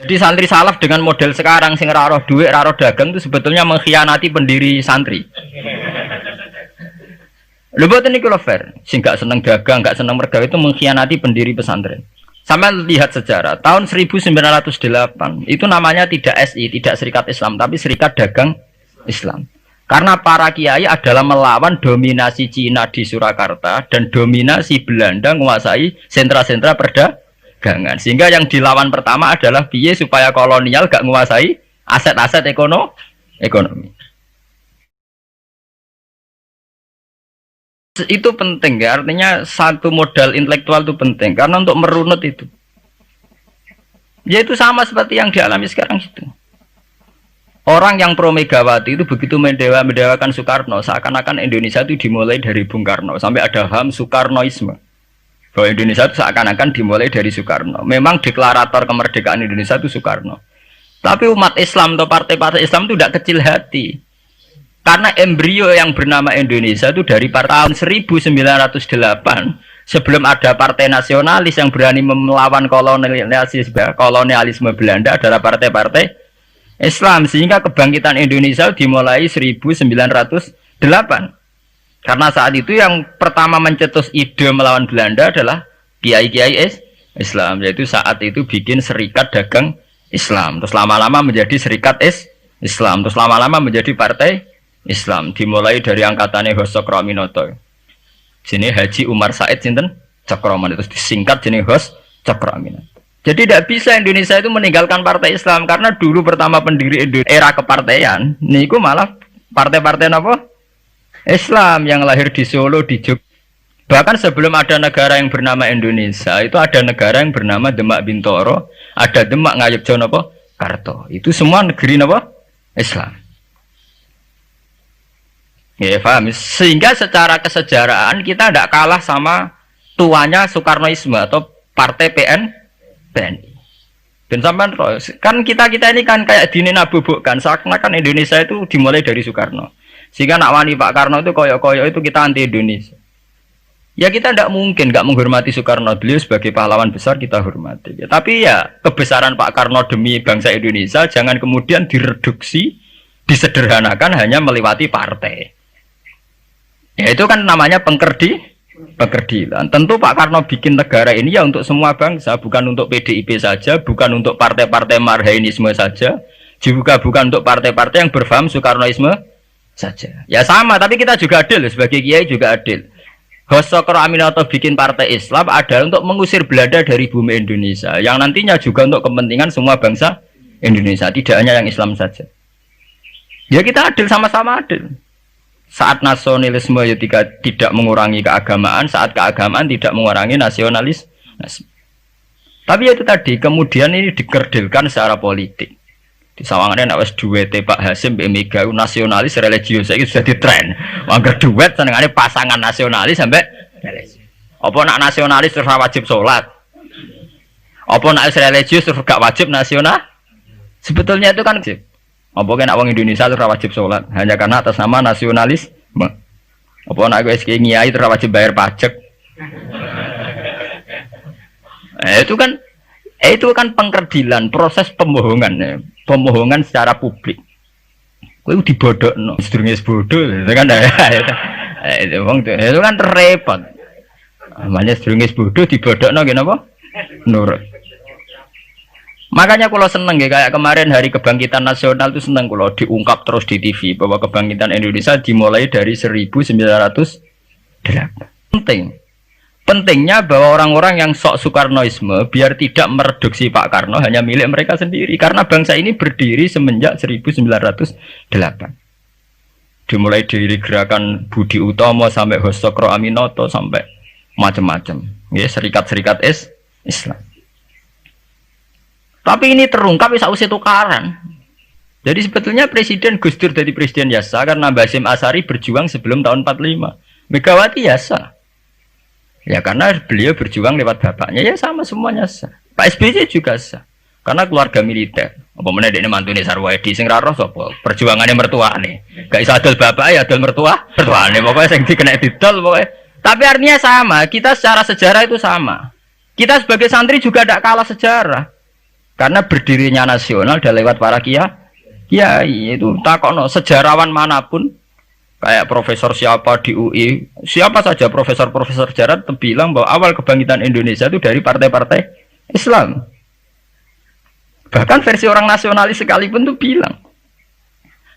Jadi santri salaf dengan model sekarang sing ora roh duit, ora roh dagang itu sebetulnya mengkhianati pendiri santri. Lho boten niku lho fair. Sing gak seneng dagang, gak seneng mergawe itu mengkhianati pendiri pesantren. Sampai lihat sejarah, tahun 1908 itu namanya tidak SI, tidak Serikat Islam, tapi Serikat Dagang Islam. Karena para kiai adalah melawan dominasi Cina di Surakarta dan dominasi Belanda menguasai sentra-sentra perdagangan. Sehingga yang dilawan pertama adalah piye supaya kolonial gak menguasai aset-aset ekonomi. Itu penting ya, artinya satu modal intelektual itu penting karena untuk merunut itu ya itu sama seperti yang dialami sekarang itu. Orang yang pro Megawati itu begitu mendewakan Soekarno, seakan-akan Indonesia itu dimulai dari Bung Karno, sampai ada ham Soekarnoisme bahwa Indonesia itu seakan-akan dimulai dari Soekarno. Memang deklarator kemerdekaan Indonesia itu Soekarno, tapi umat Islam atau partai-partai Islam itu tidak kecil hati. Karena embrio yang bernama Indonesia itu dari tahun 1908 sebelum ada partai nasionalis yang berani melawan kolonialisme Belanda adalah partai-partai Islam, sehingga kebangkitan Indonesia dimulai 1908. Karena saat itu yang pertama mencetus ide melawan Belanda adalah kiai-kiai Islam, yaitu saat itu bikin Serikat Dagang Islam, terus lama-lama menjadi Serikat Islam, terus lama-lama menjadi partai Islam, dimulai dari angkatannya Hos Cokroaminoto. Sini Haji Umar Said sinten Cokroman, itu disingkat jenis Hos Cokroaminoto. Jadi tidak bisa Indonesia itu meninggalkan partai Islam, karena dulu pertama pendiri era kepartaian niku malah partai-partai apa? Islam yang lahir di Solo, di Jogja. Bahkan sebelum ada negara yang bernama Indonesia, itu ada negara yang bernama Demak Bintoro, ada Demak Ngayogyakarta apa? Karto. Itu semua negeri apa? Islam. Ya paham, sehingga secara kesejarahan kita tidak kalah sama tuanya Soekarnoisme atau partai PNI. Dan sampai kan kita ini kan kayak dinabubukkan seakan-akan Indonesia itu dimulai dari Soekarno. Sehingga nak wani Pak Karno itu koyok-koyok itu kita anti Indonesia. Ya kita tidak mungkin nggak menghormati Soekarno, beliau sebagai pahlawan besar kita hormati. Ya, tapi ya kebesaran Pak Karno demi bangsa Indonesia jangan kemudian direduksi, disederhanakan hanya melewati partai. Ya itu kan namanya pengkerdilan. Tentu Pak Karno bikin negara ini ya untuk semua bangsa, bukan untuk PDIP saja, bukan untuk partai-partai marhainisme saja, juga bukan untuk partai-partai yang berfaham Soekarnoisme saja. Ya sama, tapi kita juga adil, sebagai kiai juga adil. Hos Cokroaminoto bikin partai Islam adalah untuk mengusir Belanda dari bumi Indonesia, yang nantinya juga untuk kepentingan semua bangsa Indonesia, tidak hanya yang Islam saja. Ya kita adil, sama-sama adil. Saat nasionalisme ya tidak mengurangi keagamaan, saat keagamaan tidak mengurangi nasionalis. Tapi itu tadi kemudian ini dikerdilkan secara politik. Di sawangannya nak wis duet Pak Hasim Mbak Mega nasionalis religius itu sudah ditren. Mangger duet senengane pasangan nasionalis sampai religius. Apa nak nasionalis terus wajib sholat? Apa nak religius terus gak wajib nasional? Sebetulnya itu kan wajib. Apa kena wong Indonesia itu wajib sholat hanya karena atas nama nasionalisme? Apa nak gue kiai itu wajib bayar pajak? Itu kan pengkerdilan, proses pembohongan, pembohongan secara publik. Gue dibodokno, sedurunge bodoh, itu kan itu kan repot. Namanya sedurunge bodoh dibodokno kenapa? Nurut. Makanya kalau seneng ya, kayak kemarin Hari Kebangkitan Nasional itu seneng kalau diungkap terus di TV bahwa kebangkitan Indonesia dimulai dari 1908. Pentingnya bahwa orang-orang yang sok Soekarnoisme biar tidak mereduksi Pak Karno hanya milik mereka sendiri, karena bangsa ini berdiri semenjak 1908. Dimulai dari gerakan Budi Utomo sampai Hos Cokroaminoto sampai macam-macam, ya serikat-serikat Islam. Tapi ini terungkap sausé tukaran. Jadi sebetulnya Presiden Gus Dur jadi presiden biasa karena Basim Asari berjuang sebelum tahun 45. Megawati biasa. Ya karena beliau berjuang lewat bapaknya, ya sama semuanya sah. Pak SBY juga sah. Karena keluarga militer. Apa meneh dekne mantune Sarwaedi sing ra roh sapa? Perjuangannya mertuane. Gak iso adol bapak ya adol mertuane. Pokoknya sing dikena didol pokoknya. Tapi artinya sama, kita secara sejarah itu sama. Kita sebagai santri juga tidak kalah sejarah. Karena berdirinya nasional udah lewat para kiai itu takokno sejarawan manapun kayak profesor siapa di UI, siapa saja profesor-profesor sejarah bilang bahwa awal kebangkitan Indonesia itu dari partai-partai Islam. Bahkan versi orang nasionalis sekalipun tuh bilang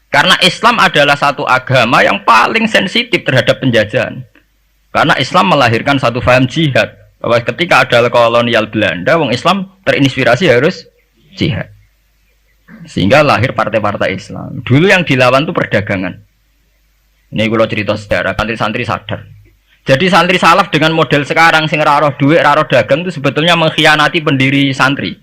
karena Islam adalah satu agama yang paling sensitif terhadap penjajahan. Karena Islam melahirkan satu paham jihad bahwa ketika ada kolonial Belanda, wong Islam terinspirasi harus jihad. Sehingga lahir partai-partai Islam. Dulu yang dilawan tuh perdagangan. Ini kalau cerita sejarah, santri-santri sadar. Jadi santri salaf dengan model sekarang sing raro duit, raro dagang itu sebetulnya mengkhianati pendiri santri.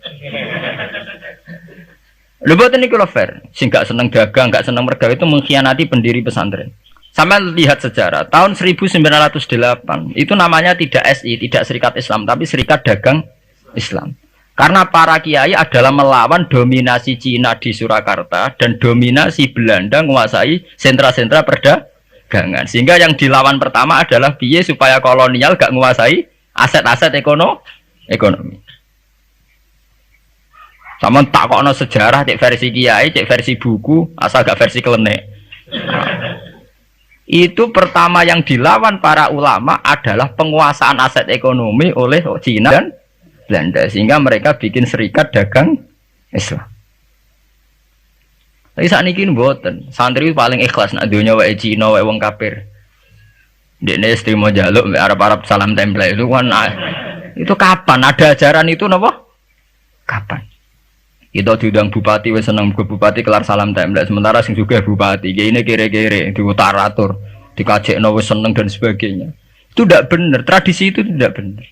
Lho boten niku lho fair. Sing gak seneng dagang, gak seneng mergawe itu mengkhianati pendiri pesantren. Sama lihat sejarah, tahun 1908 itu namanya tidak SI, tidak Serikat Islam, tapi Serikat Dagang Islam. Karena para kiai adalah melawan dominasi Cina di Surakarta dan dominasi Belanda menguasai sentra-sentra perdagangan. Sehingga yang dilawan pertama adalah piye supaya kolonial gak menguasai aset-aset ekonomi. Sama tak kono sejarah cek versi kiai, cek versi buku, asal gak versi klenek. Itu pertama yang dilawan para ulama adalah penguasaan aset ekonomi oleh Cina dan Belanda, sehingga mereka bikin Serikat Dagang Islam. Tapi saat ini mboten, santri paling ikhlas nak dunia wae Cina wae wong kafir. Dekne istrimo jaluk Arab-Arab salam tempel itu kan itu kapan ada ajaran itu napa? Kapan? Kita diundang bupati wis seneng bupati kelar salam tempel, sementara sing juga bupati ini kere-kere diutaratur, dikajekno wis seneng dan sebagainya. Itu tidak benar, tradisi itu tidak benar.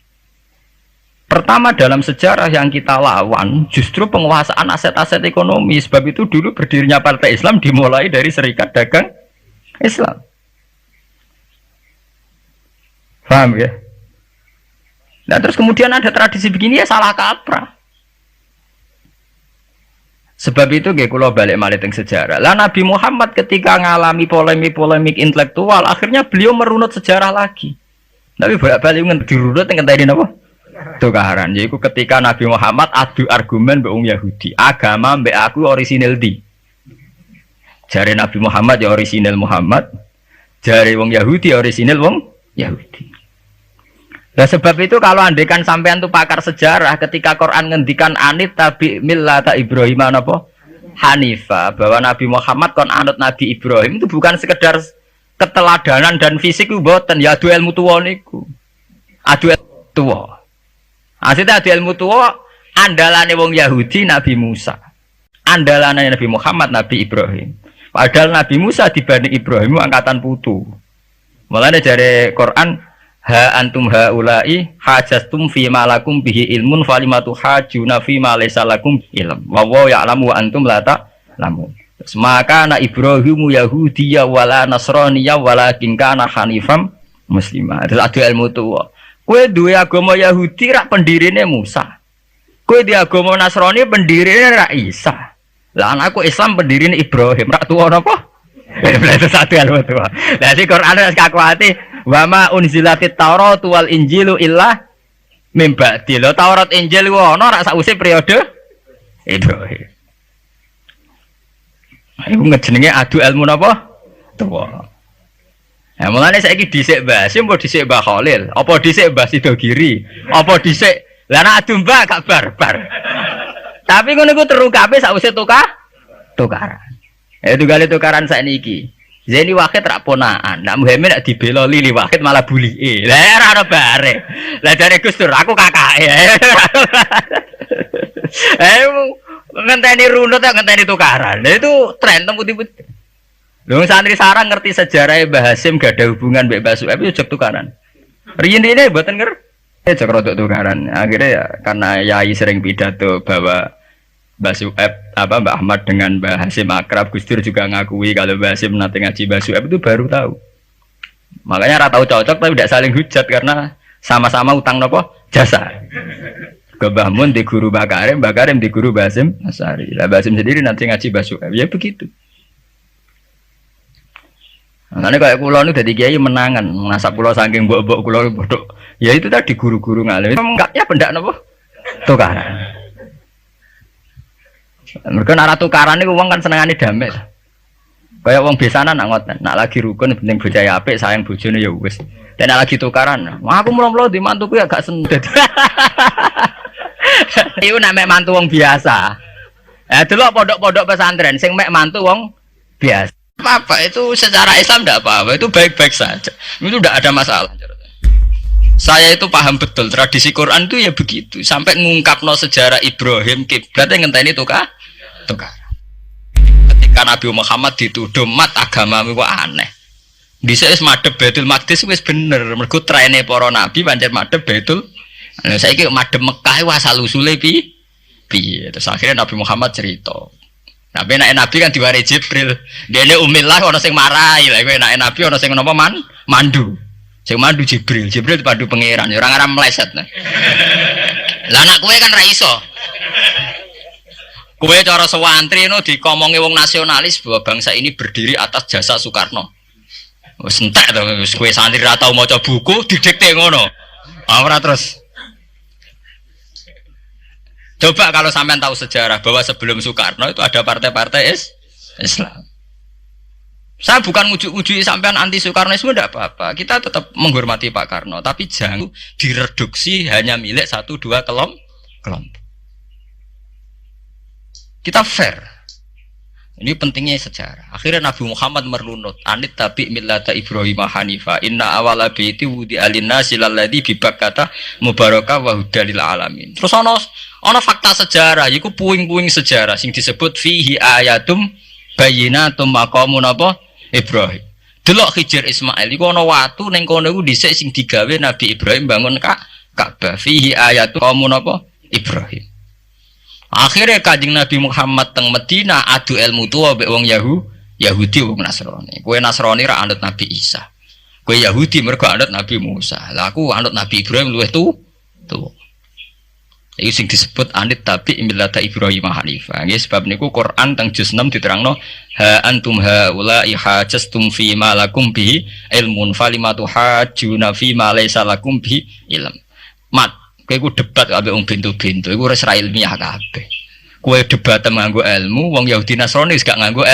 Pertama dalam sejarah yang kita lawan justru penguasaan aset-aset ekonomi. Sebab itu dulu berdirinya Partai Islam dimulai dari Serikat Dagang Islam. Paham ya? Nah terus kemudian ada tradisi begini ya salah kaprah. Sebab itu nggih kula balik malih teng sejarah. Lah Nabi Muhammad ketika ngalami polemik intelektual, akhirnya beliau merunut sejarah lagi. Tapi balik dirunut ngenteni napa? Tukaran. Yaitu ketika Nabi Muhammad adu argumen mbek wong Yahudi. Agama mbek aku orisinil di. Jare Nabi Muhammad ya orisinil Muhammad. Jare wong Yahudi orisinil wong Yahudi. Nah sebab itu kalau andekan sampean tuh pakar sejarah ketika Quran ngendikan anit tabi millata Ibrahim apa Hanifah bahwa Nabi Muhammad kon anut Nabi Ibrahim itu bukan sekedar keteladanan dan fisik ku mboten ya adu ilmu tuwa niku. Adu tuwa. Asite adu ilmu tuwa andalane wong Yahudi Nabi Musa. Andalane Nabi Muhammad Nabi Ibrahim. Padahal Nabi Musa dibanding Ibrahim angkatan putu. Mulane jare Quran ha antum haula'i hajastum fi ma lakum bihi ilmun falimatu hajuna fi ma laysa lakum ilm wa wa ya'lamu wa antum la ta'lamun. Maka na Ibrahimu Yahudiyya wala Nasraniyya walakin kana hanifam muslimah. Terus ada ilmu tuwa. Kowe duwe agama Yahudi rak pendirine Musa. Kowe di agama Nasrani pendirine rak Isa. Lah anakku Islam pendirine Ibrahim rak tuwa napa? Itu satu ilmu tuwa. Lah si Quran wis kakuati wa ma unzilatit Taurat wal Injilu illa mim ba'di. Lho Taurat Injil ku ana rak sakwise periode Ibrahim. Iku ngejenenge adu ilmu napa? Tuwa. Ya mulane saiki dhisik Mbah Hasyim apa dhisik Mbah Khalil? Apa dhisik Mbah Sidogiri? Apa dhisik lah nek adu Mbah gak barbar. Tapi ngono iku terukape sakwise tukaran. Tugale tukaran sakniki. Zeni Wahid rak ponaan. Nak Muhammad nak dibela Lili Wahid malah bulike. Lah ora ono bare. Lah jare Gus Dur aku kakake. Ngenteni runut ya ngenteni tukaran. Nah, itu tren putih-putih. Lho santri sarang ngerti sejarah Mbah Hasyim gak ada hubungan mbek Mbah Suhaib yo jek tukaran. Riyen ini mboten ngerti jek rodok tukaran. Akhirnya ya karena yai sering pidato bahwa Mbah Suhaib Mbah Ahmad dengan Mbah Hasyim akrab, Gus Dur juga ngakui kalau Mbah Hasyim nanti ngaji Mbah Suhaib itu baru tahu. Makanya ora tahu cocok tapi tidak saling hujat karena sama-sama utang nopo jasa. Ke Mbah Mun di guru Mbah Karim di guru Mbah Hasyim Asy'ari. Lah Mbah Hasyim sendiri nanti ngaji Mbah Suhaib. Ya begitu. Nah, ini kayak kulo ini dari kiai menangan, nasab kulo saking mbok-mbok kulo bodoh. Ya itu tadi guru-guru ngalim. Enggak ya pendak napa? Tukaran. Mereka nak tukaran itu uang kan senengane damai. Kayak uang biasanya nak ngoten, nak lagi rukun penting bojaya apik sayang bojone ya wis. Dan nak lagi tukaran, wah aku mulo-mulo di mantuku ya gak sendet. Iku nak mek mantu wong biasa. Dulu pondok-pondok pesantren sing mek mantu wong biasa. Apa itu secara Islam tidak apa-apa, itu baik-baik saja. Itu tidak ada masalah. Saya itu paham betul tradisi Quran itu ya begitu. Sampai ngungkapno sejarah Ibrahim kiblat yang ngenteni tukar. Ketika Nabi Muhammad dituduh mat agamamu kok aneh. Bisa wis madhep Baitul Maqdis wis bener. Mergo traine para nabi pancen madhep Baitul. Saiki madhep Mekah wae asal usule piye. Terus akhirnya Nabi Muhammad cerita. Nabi kan diwari Jibril. Dene umillah ana sing marahi. Lah kowe enake Nabi ana sing napa mandu. Sing mandu Jibril dipandu pangeran, ora ngaram meleset. Lah anak kowe kan ra iso. Kowe cara sewantri ngono dikomongi wong nasionalis bahwa bangsa ini berdiri atas jasa Soekarno. Wis entek to, wis kowe santri ra tau maca buku didikte ngono. Ora terus. Coba kalau sampean tahu sejarah bahwa sebelum Soekarno itu ada partai-partai Islam. Saya bukan ujuk-ujuk sampean anti Soekarnoisme tidak apa-apa. Kita tetap menghormati Pak Karno, tapi jangan direduksi hanya milik 1-2 kelompok. Kita fair. Ini pentingnya sejarah. Akhirnya Nabi Muhammad merlunut, anit tabi millata Ibrahim Hanifa. Inna awala baiti wudi alinnasi lalladzi bi Bakkata mubarakah wa hudalil alamin. Terus ana fakta sejarah, iku puing-puing sejarah sing disebut fihi ayatum bayyinatum maqamun apa? Ibrahim. Delok Khidir Ismail iku ana watu ning kono iku dhisik sing digawe Nabi Ibrahim bangun Ka'bah. Fihi ayatu qaumun apa? Ibrahim. Akhirnya Kanjeng Nabi Muhammad teng Madinah adu ilmu tuwa mbek wong Yahudi wong Nasrani. Kowe Nasrani ra anut Nabi Isa. Kowe Yahudi mergo anut Nabi Musa. Lah aku anut Nabi Ibrahim luwih tuwa. Iki sing disebut anit tabi millata Ibrahim Hanifah. Nggih sebab niku Quran teng juz 6 diterangno ha antum haula ihajastum fi ma lakum bi ilmun falimatu hajuna fi ma laysa lakum bi ilm. Mat, kowe iku debat ambek wong bintu-bintu iku wis ra ilmiah kabeh. Kowe debat nganggo ilmu, wong Yahudi Nasrani wis gak nganggo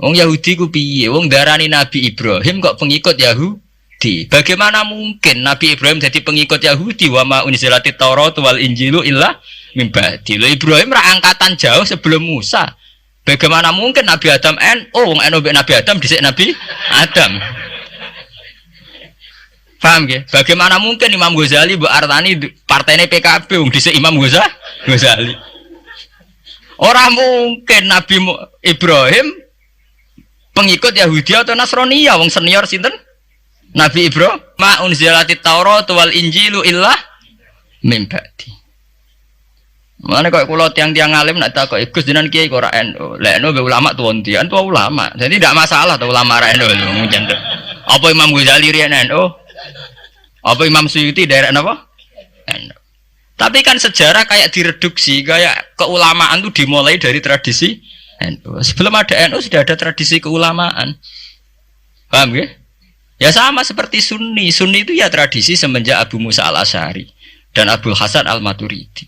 wong Yahudi ku piye? Wong darani Nabi Ibrahim kok pengikut Yahudi. Bagaimana mungkin Nabi Ibrahim jadi pengikut Yahudi wa ma unzilatit Taurat wal Injilu illa min ba'di. Ibrahim ra angkatan jauh sebelum Musa. Bagaimana mungkin Nabi Adam wong Nabi Adam dhisik Nabi Adam. Paham nggih? Bagaimana mungkin Imam Ghazali mbok artani partainya PKB wong dhisik Imam Ghazali. Ora mungkin Nabi Ibrahim pengikut Yahudi atau Nasrani ya wong senior sinten? Nabi Ibrahim ma unzilatit Taurat wal Injilu illa min ba'di. Mulane kok kula tiang-tiang alim nak takok Gus jenengan kiai kok ora NU. Lah NU be ulama tuwon tian tua ulama. Jadi tidak masalah tuh ulama ra NU lho mungkin. Apa Imam Ghazali riyen NU? Apa Imam Suyuti daerah napa? NU. Tapi kan sejarah kayak direduksi, kayak keulamaan itu dimulai dari tradisi NU. Sebelum ada NU sudah ada tradisi keulamaan. Paham nggih? Ya sama seperti Sunni. Sunni itu ya tradisi semenjak Abu Musa al-Asy'ari dan Abdul Hasan al-Maturidi.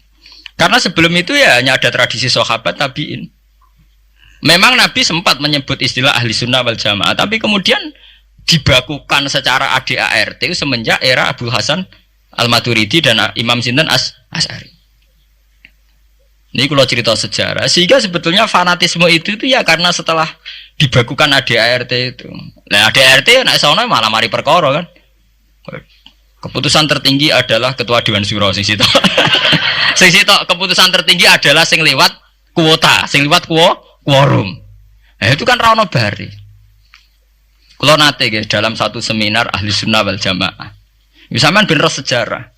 Karena sebelum itu ya hanya ada tradisi sahabat tabi'in. Memang Nabi sempat menyebut istilah ahli sunnah wal jamaah, tapi kemudian dibakukan secara ADART semenjak era Abdul Hasan al-Maturidi dan Imam Sinten Asy'ari. Ini kalau cerita sejarah, sehingga sebetulnya fanatisme itu ya karena setelah dibakukan ADART itu. Nah ADART nek sono malah mari perkara kan. Keputusan tertinggi adalah ketua Dewan Syuro sing sitok. Sing sitok keputusan tertinggi adalah sing lewat kuota, sing lewat quorum. Nah itu kan ra ono bari. Kula nate guys dalam satu seminar ahli sunnah wal jamaah. Misalkan bener sejarah.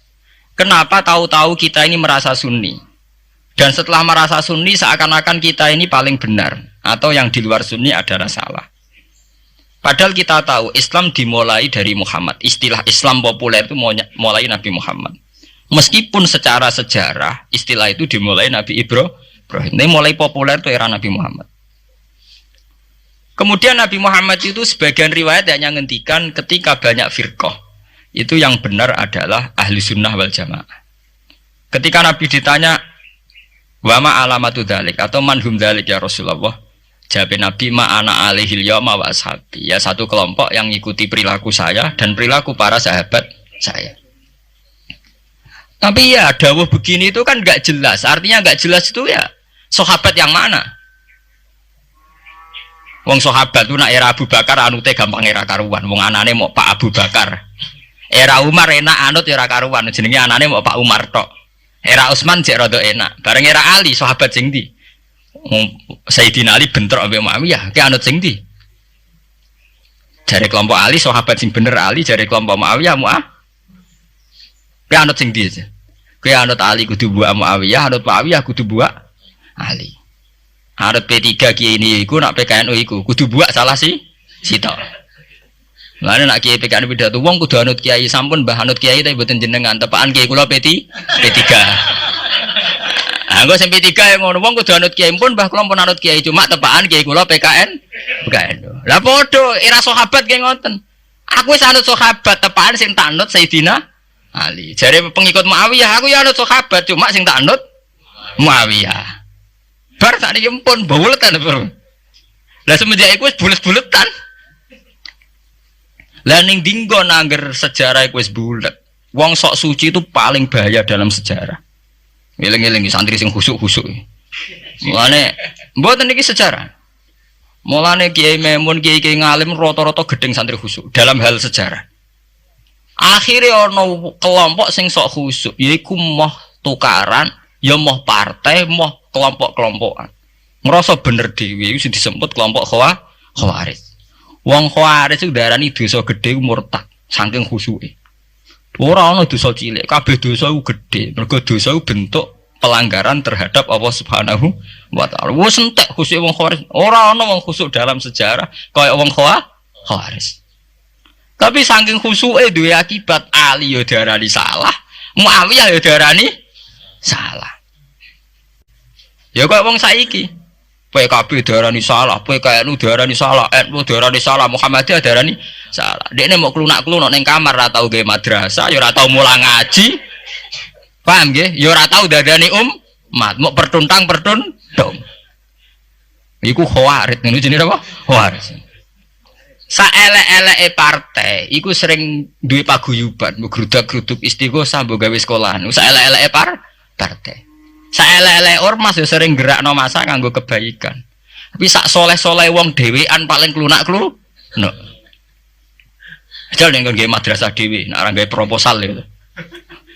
Kenapa tahu-tahu kita ini merasa sunni? Dan setelah merasa sunni seakan-akan kita ini paling benar atau yang di luar sunni adalah salah. Padahal kita tahu Islam dimulai dari Muhammad. Istilah Islam populer itu mulai Nabi Muhammad. Meskipun secara sejarah istilah itu dimulai Nabi Ibrahim. Ini mulai populer itu era Nabi Muhammad. Kemudian Nabi Muhammad itu sebagian riwayat hanya ngendikan ketika banyak firqah. Itu yang benar adalah ahli sunnah wal jamaah. Ketika Nabi ditanya Wa ma alamatu dzalik atau manhum dzalik ya Rasulullah. Jawab Nabi ma ana alaihil yauma wa ashabi. Ya satu kelompok yang mengikuti perilaku saya dan perilaku para sahabat saya. Tapi ya dawuh begini itu kan enggak jelas. Artinya enggak jelas itu ya sahabat yang mana? Wong sahabat itu nak era Abu Bakar anute gampang era karuan. Wong anane mau Pak Abu Bakar. Era Umar enak anut era karuan. Jenenge anane mau Pak Umar tok. Era Utsman jek rada enak. Bareng era Ali sahabat sing ndi? Sayyidina Ali bentrok ambek Muawiyah, ki anut sing ndi? Jare kelompok Ali sahabat sing bener Ali, jare kelompok Muawiyah ki anut sing ndi? Ki anut Ali kudu buak Muawiyah, anut Muawiyah kudu buak Ali. Anut P3 kiai ini iku nak PKNU iku kudu buak salah sitok. Lane nak kiai PKNU pidato wong kudu anut kiai sampun mbah anut kiai tapi mboten jenengan tepaan kiai kula P3. Anggo sing P3 yang ngono wong kudu anut kiai pun mbah kula pun anut kiai cuma tepaan kiai kula PKNU. Lah padha era sahabat ki ngoten. Aku wis anut sahabat tepaan sing tak anut Sayyidina Ali. Jare pengikut Muawiyah aku ya anut sahabat cuma sing tak anut Muawiyah. Bar sakniki pun buletan, Bro. Lah semenjak iku wis bulet-buletan. Lah ning dinggo nangger sejarah iku wis bulet. Wong sok suci itu paling bahaya dalam sejarah. Eling-eling santri sing khusuk-khusuk. Mulane mboten niki sejarah. Mulane Kiai Memun, kiai-kiai ngalim rata-rata gedeng santri khusuk dalam hal sejarah. Akhirnya ono kelompok sing sok khusuk, yaiku moh tukaran, ya moh partai, moh kelompok-kelompokan. Ngerasa bener dhewe iku sing disebut kelompok Khawarij. Wong Khawarij iku darani dosa gedhe murtad saking khusuke. Ora ana dosa cilik, kabeh dosa iku gedhe. Mergo dosa iku bentuk pelanggaran terhadap Allah Subhanahu wa taala. Wes entek khusuk wong Khawarij. Ora ana wong khusuk dalam sejarah kaya wong Khawarij. Tapi saking khusuke duwe akibat Ali ya diarani salah, Muawiyah ya diarani salah. Ya kok wong saiki PKB diarani salah, PKNU diarani salah, NU diarani salah, Muhammadiyah diarani salah. Dekne mau klunak-klunuk ning kamar ora tau gawe madrasah, ya ora tau mulang ngaji. Paham nggih? Ya ora tau dadani umat, mau pertuntang-pertuntung. Iku Khawarij, niku jenenge apa? Khawarij. Saelek-eleke partai iku sering duwe paguyuban, mbok grudak-gruduk istighosah mbok gawe sekolahan. Saelek-eleke partai. Saelek-elek ormas ya sering gerakno masa nganggo kebaikan. Tapi sak soleh-soleh wong dhewean paling klunak-klunuk. No. Jal ning nggo madrasah dhewe, nek ora gawe proposal gitu.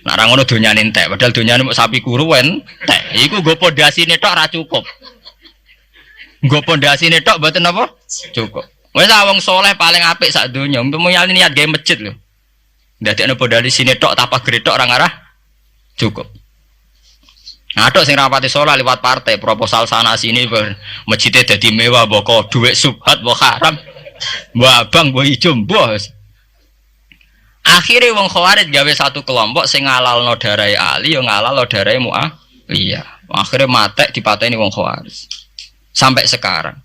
Nek ora ngono donyane entek, padahal donyane mung sapi kuru entek. Iku nggo pondasine tok ora cukup. Nggo pondasine tok mboten apa? Cukup. Wis wong soleh paling apik sak donya, umpama niat gawe masjid lho. Ndadekno pondasine tok apa gretok ora ngarah cukup. Aduk sing rapati sholat lewat partai proposal sana sini masjidnya jadi mewah boko duit subhat mbok haram mbok abang mbok ijo bos. Akhirnya wong Khawarij gawe satu kelompok sing ngalalno darahe Ali yo ngalalno darahe Muawiyah. Akhirnya matek dipateni wong Khawarij. Sampai sekarang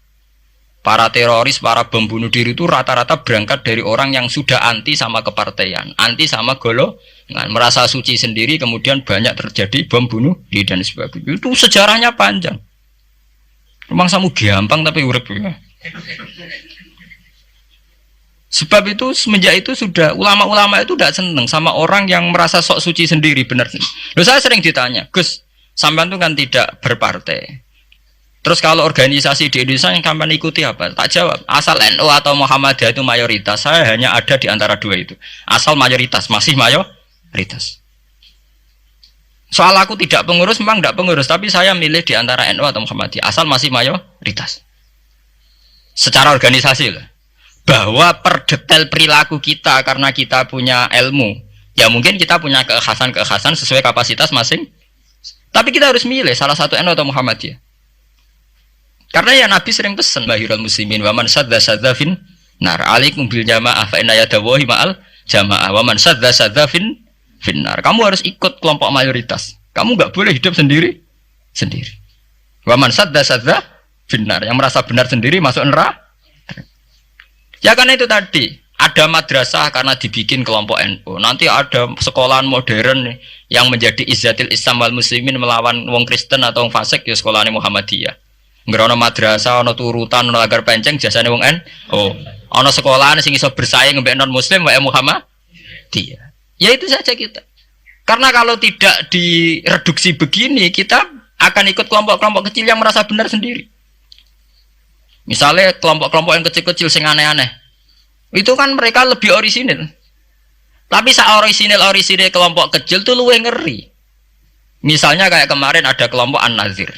para teroris, para bom bunuh diri itu rata-rata berangkat dari orang yang sudah anti sama kepartaian, anti sama golongan, merasa suci sendiri, kemudian banyak terjadi bom bunuh diri dan sebagainya. Itu sejarahnya panjang. Memang samu gampang tapi urip ya. Sebab itu semenjak itu sudah ulama-ulama itu tidak seneng sama orang yang merasa sok suci sendiri, benar. Loh, saya sering ditanya, Gus, sampean itu kan tidak berpartai. Terus kalau organisasi di Indonesia yang kapan ikuti apa? Tak jawab. Asal NU atau Muhammadiyah itu mayoritas, saya hanya ada di antara dua itu. Asal mayoritas, masih mayoritas. Soal aku tidak pengurus, memang tidak pengurus, tapi saya milih di antara NU atau Muhammadiyah. Asal masih mayoritas. Secara organisasi lah. Bahwa per detail perilaku kita karena kita punya ilmu, ya mungkin kita punya keekhasan sesuai kapasitas masing. Tapi kita harus milih salah satu NU atau Muhammadiyah. Karena ya Nabi sering pesan bahirul muslimin wa man sadda fin nar alaikum bil jamaah fa inna yadawahi ma'al jamaah wa man sadda fin nar. Kamu harus ikut kelompok mayoritas. Kamu enggak boleh hidup sendiri. Wa man sadda fin nar, yang merasa benar sendiri masuk neraka. Ya karena itu tadi Ada madrasah karena dibikin kelompok NU. Nanti ada sekolahan modern yang menjadi izzatil Islam wal muslimin melawan wong Kristen atau wong fasik ya sekolahan Muhammadiyah. Ngerono madrasah ana turutan ana agar penceng jasane wong NU. Ana sekolahan sing iso bersaing mbek non muslim wae Muhammadiyah. Ya itu saja kita. Karena kalau tidak direduksi begini, kita akan ikut kelompok-kelompok kecil yang merasa benar sendiri. Misalnya kelompok-kelompok yang kecil-kecil sing aneh-aneh. Itu kan mereka lebih orisinil. Tapi saat orisinil kelompok kecil tuh luwih ngeri. Misalnya kayak kemarin ada kelompok An-Nazir.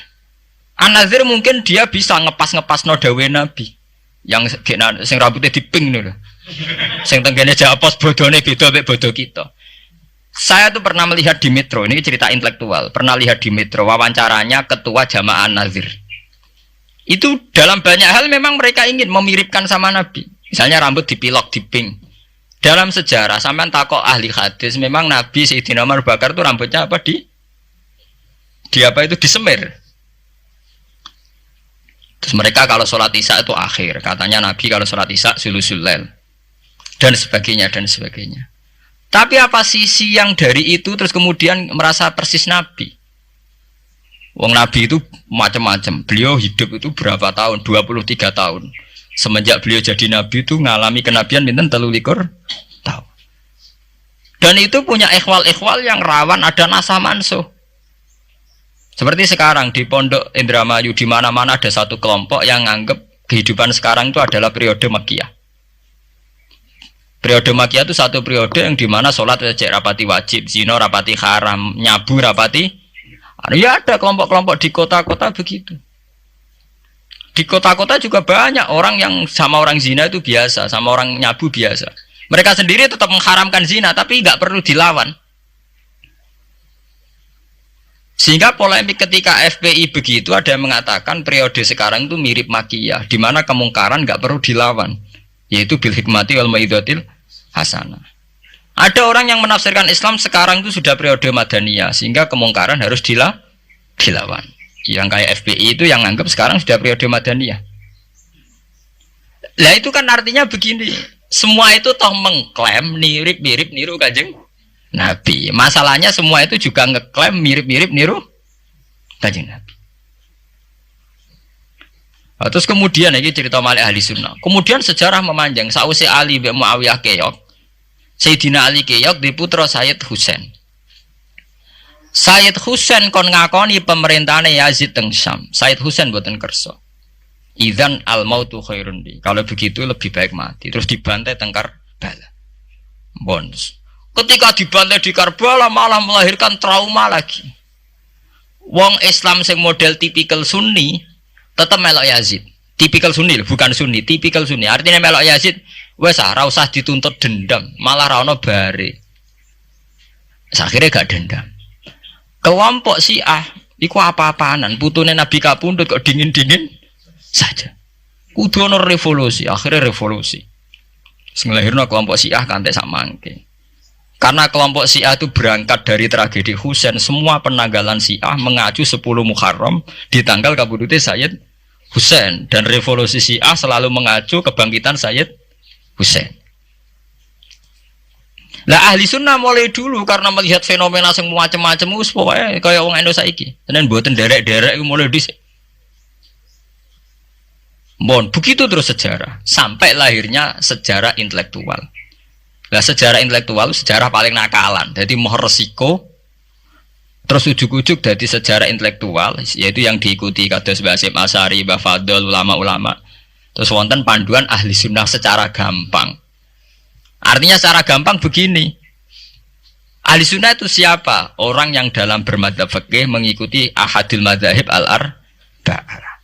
An-Nazir mungkin dia bisa ngepas no dawe Nabi. Yang sing rambutnya diping nih. Sing tenggene japos bodone beda mek bodo kita. Saya tuh pernah melihat di Metro, ini cerita intelektual. Pernah lihat di Metro wawancaranya ketua Jamaah An-Nazir. Itu dalam banyak hal memang mereka ingin memiripkan sama Nabi. Misalnya rambut dipilok, diping. Dalam sejarah, sampean takok ahli hadis, memang Nabi Sayyidina Umar Bakar itu rambutnya apa di apa itu disemir. Terus mereka kalau sholat isya itu akhir, katanya Nabi kalau sholat isya sulusul lail dan sebagainya dan sebagainya. Tapi apa sisi yang dari itu terus kemudian merasa persis Nabi? Wong Nabi itu macam-macam. Beliau hidup itu berapa tahun? 23 tahun. Semenjak beliau jadi nabi itu ngalami kenabian pinten 23 tahun. Dan itu punya ikhwal-ikhwal yang rawan ada nasa mansuh. Seperti sekarang di Pondok Indramayu di mana-mana ada satu kelompok yang nganggap kehidupan sekarang itu adalah periode Makkiyah. Periode Makkiyah itu satu periode yang dimana sholat rapati wajib, zina rapati haram, nyabu rapati. Ya ada kelompok-kelompok di kota-kota begitu. Di kota-kota juga banyak orang yang sama orang zina itu biasa, sama orang nyabu biasa. Mereka sendiri tetap mengharamkan zina, tapi nggak perlu dilawan. Sehingga polemik ketika FPI begitu ada yang mengatakan periode sekarang itu mirip Makkiyah, di mana kemungkaran nggak perlu dilawan, yaitu bil hikmati wal mau'izatil hasanah. Ada orang yang menafsirkan Islam sekarang itu sudah periode Madaniyah, sehingga kemungkaran harus dilawan. Yang kayak FPI itu yang anggap sekarang sudah periode Madaniyah. Lah itu kan artinya begini, semua itu toh mengklaim mirip-mirip niru Kanjeng Nabi. Masalahnya semua itu juga ngeklaim mirip-mirip niru Kanjeng Nabi. Nah, terus kemudian ini cerita Malik ahli sunnah. Kemudian sejarah memanjang. Sausi Ali bin Muawiyah keok, Sayyidina Ali keok di putra Sayyid Husain. Sayyid Husain kon ngakoni pemerintahane Yazid teng Syam. Sayyid Husain boten kersa. Idzan al mautu khairun di. Kalau begitu lebih baik mati. Terus dibantai teng Karbala. Bons. Ketika dibantai di Karbala malah melahirkan trauma lagi. Wong Islam sing model tipikal Sunni tetap melok Yazid. Tipikal Sunni bukan Sunni, tipikal Sunni. Artinya melok Yazid wes ora usah dituntut dendam, malah ra ono bare. Akhirnya gak dendam. Kelompok Syiah iku apa-apaanan, putune Nabi kapundhut kok dingin-dingin saja. Kudu ono revolusi, akhirnya revolusi. Sing lahirno kelompok Syiah kanthi sak mangke. Karena kelompok Syiah itu berangkat dari tragedi Husain, semua penanggalan Syiah mengacu 10 Muharram di tanggal kabudute Sayyid Husain, dan revolusi Syiah selalu mengacu kebangkitan Sayyid Husain. Lah ahli sunnah mulai dulu karena melihat fenomena yang macam-macam us pokoknya kayak wong Indonesia saiki. Tenan mboten derek-derek mulai dhisik. Bon, begitu terus sejarah sampai lahirnya sejarah intelektual. Lah sejarah intelektual sejarah paling nakalan. Jadi moh resiko terus ujuk-ujuk dari sejarah intelektual yaitu yang diikuti kados Mbah Hasyim Asy'ari, Mbah Fadl, ulama-ulama. Terus wonten panduan ahli sunnah secara gampang. Artinya secara gampang begini, ahli sunnah itu siapa? Orang yang dalam bermadzhab fikih mengikuti ahadil madzahib al-arba'ah.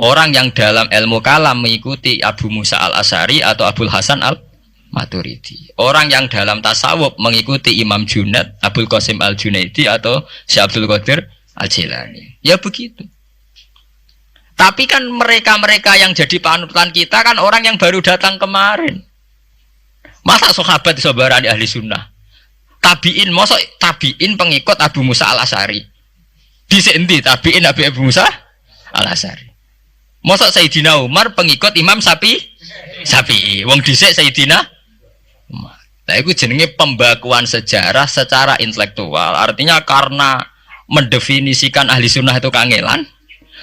Orang yang dalam ilmu kalam mengikuti Abu Musa al-Asy'ari atau Abul Hasan al-Maturidi. Orang yang dalam tasawuf mengikuti Imam Junaid, Abul Qasim al-Junaidi atau Syekh Abdul Qadir al-Jilani. Ya begitu. Tapi kan mereka-mereka yang jadi panutan kita kan orang yang baru datang kemarin. Masa sahabat sabarani ahli sunnah? Tabiin, masa tabiin pengikut Abu Musa al-Asy'ari? Dhisik endi tabiin Abu Musa al-Asy'ari? Masa Sayyidina Umar pengikut Imam Syafi'i? Syafi'i. Wong dhisik Sayyidina Umar. Nah, itu jenenge pembakuan sejarah secara intelektual. Artinya karena mendefinisikan ahli sunnah itu kangelan.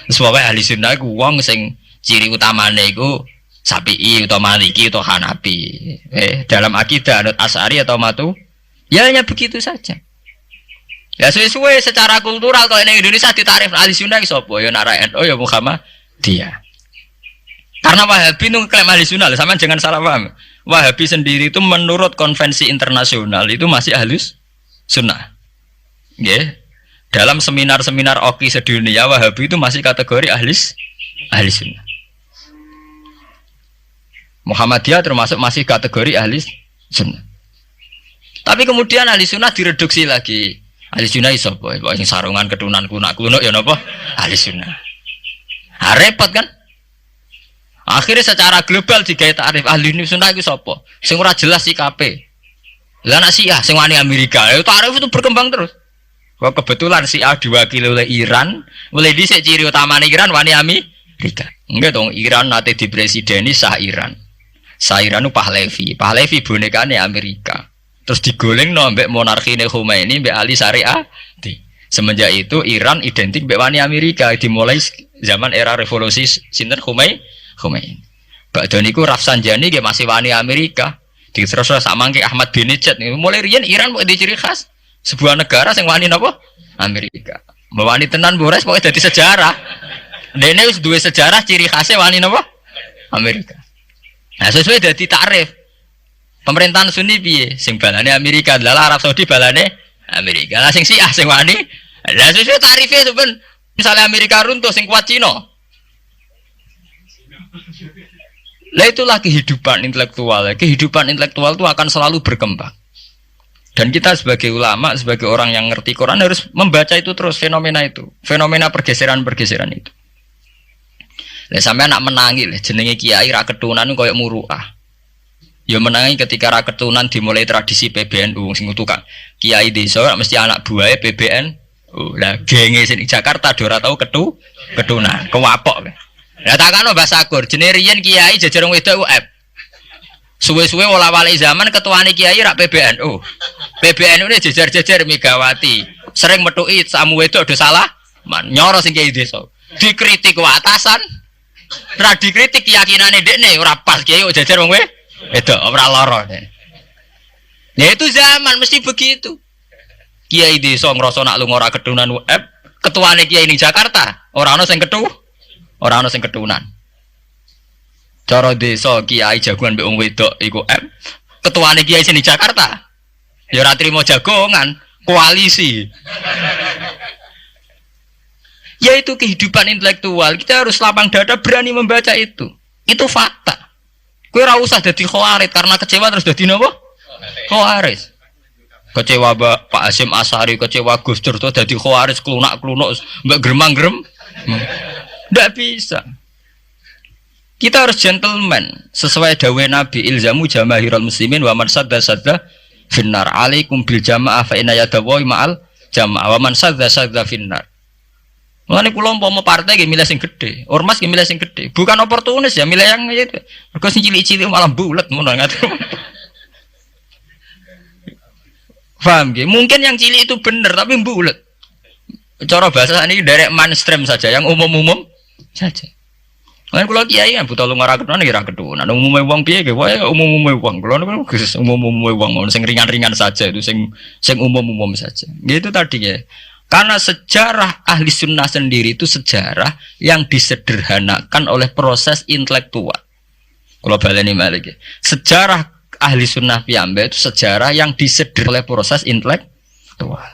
Sebabnya ahli sunnah itu wong sing ciri utamanya itu Syafi'i atau Maliki atau Hanafi. Dalam akidah anut Asy'ari atau Matu, ya hanya begitu saja. Ya sesuai secara kultural kalau di Indonesia ditarif ahli sunnah itu apa? Ya Narayan, oh ya Muhammadiyah. Karena Wahabi itu klaim ahli sunnah, sama jangan salah paham. Wahabi sendiri itu menurut konvensi internasional itu masih ahli sunnah. Yeah. Dalam seminar-seminar OKI sedunia, Wahabi itu masih kategori ahli sunnah. Muhammadiyah termasuk masih kategori ahli sunnah. Tapi kemudian ahli sunnah direduksi lagi. Ahli sunnah itu apa? Yang sarungan ketunan kuno ya apa? Ahli sunnah. Repot kan? Akhirnya secara global digawe takrif ahli sunnah itu apa? Sing ora jelas sikape. Lah nek Syiah sing wani Amerika, takrif itu berkembang terus. Wah, kebetulan Syiah diwakili oleh Iran, mulai dhisik ciri utama Iran wani Amerika. Enggak dong, Iran nate dipresideni Shah Iran. Shah Iran itu Pahlavi bonekane Amerika. Terus digoleng no mbek monarkine Khomeini mbek Ali Syariah. Semenjak itu Iran identik mbek wani Amerika dimulai zaman era revolusi sinten Khomeini. Bakda niku Rafsanjani nggih masih wani Amerika. Terus samangke Ahmad Binejad mulai riyen Iran kok ciri khas sebuah negara yang wani napa? Amerika. Wani tenan Bores pokoknya jadi sejarah. Dene wis duwe sejarah ciri khasnya wani napa? Amerika. Nah, sesuai dadi takrif. Pemerintahan Sunni piye? Sing balane Amerika, lha Arab Saudi balane Amerika. Lah sing Syiah sing wani. Lah sesuai tarifnya itu ben misalnya Amerika runtuh sing kuat Cina. Lah itulah kehidupan intelektual. Kehidupan intelektual itu akan selalu berkembang. Dan kita sebagai ulama, sebagai orang yang ngerti Quran harus membaca itu terus, fenomena itu. Fenomena pergeseran-pergeseran itu. Lah sampai anak menangi lah, jenenge kiai ra ketunan koyo muruah. Ya menangi ketika ra ketunan dimulai tradisi PBNU sing tukang kiai desa mesti anak buahe PBNU. Lah genge sing Jakarta ora tau ketunan, kewapok. Lah takano bahasa Agur, jenenge riyen kiai jejer wong wedok UF. Suwe-suwe wala-wali zaman ketuane kiai rak PBNU. PBNU ini jejer-jejer Megawati. Sering metuki samu wedok do salah, nyoro sing kiai desa. Dikritik ku atasan. Ora dikritik keyakinane dekne ora pas kiai kok jejer wong wedok ora lara. Ya itu zaman mesti begitu. Kiai desa ngrasa nak lunga ora kedunan UF, ketuane kiai ning Jakarta, ora ana sing ora ana sing ketunan. Cara desa kiai jagoan mbek wong wedok iku ketuane kiai sini Jakarta. Ya ora trimo jagongan, koalisi. Yaitu kehidupan intelektual. Kita harus lapang dada berani membaca itu. Itu fakta. Kowe ora usah dadi khawarit karena kecewa terus dadi napa? Khawarit. Kecewa Pak Hasyim Asy'ari, kecewa Gus Dur terus dadi khawarit klunak-klunuk mbek gremang-grem. Ndak bisa. Kita harus gentleman sesuai dawuh Nabi ilzamu jamaahirul muslimin wa man sadda finnar alaikum bil jamaah fa inna yadawi ma'al jamaah wa man sadda finnar. Mulane kula umpama partai nggih milih sing gedhe, ormas nggih milih sing gedhe. Bukan oportunis ya milih yang itu. Mergo sing cilik-cilik malah bulet ngono ngatur. Paham nggih? Mungkin yang cilik itu bener tapi bulet. Cara bahasa ini derek mainstream saja, yang umum-umum saja. Kan kula kiai kan buta lunga ra ketunan ya ra ketunan. Umume wong piye ge wae umume wong. Kula niku umume wong sing ringan-ringan saja itu sing umum-umum saja. Gitu tadi ya. Karena sejarah ahli sunnah sendiri itu sejarah yang disederhanakan oleh proses intelektual. Kalau baleni malih sejarah ahli sunnah piyambak itu sejarah yang disederhanakan oleh proses intelektual.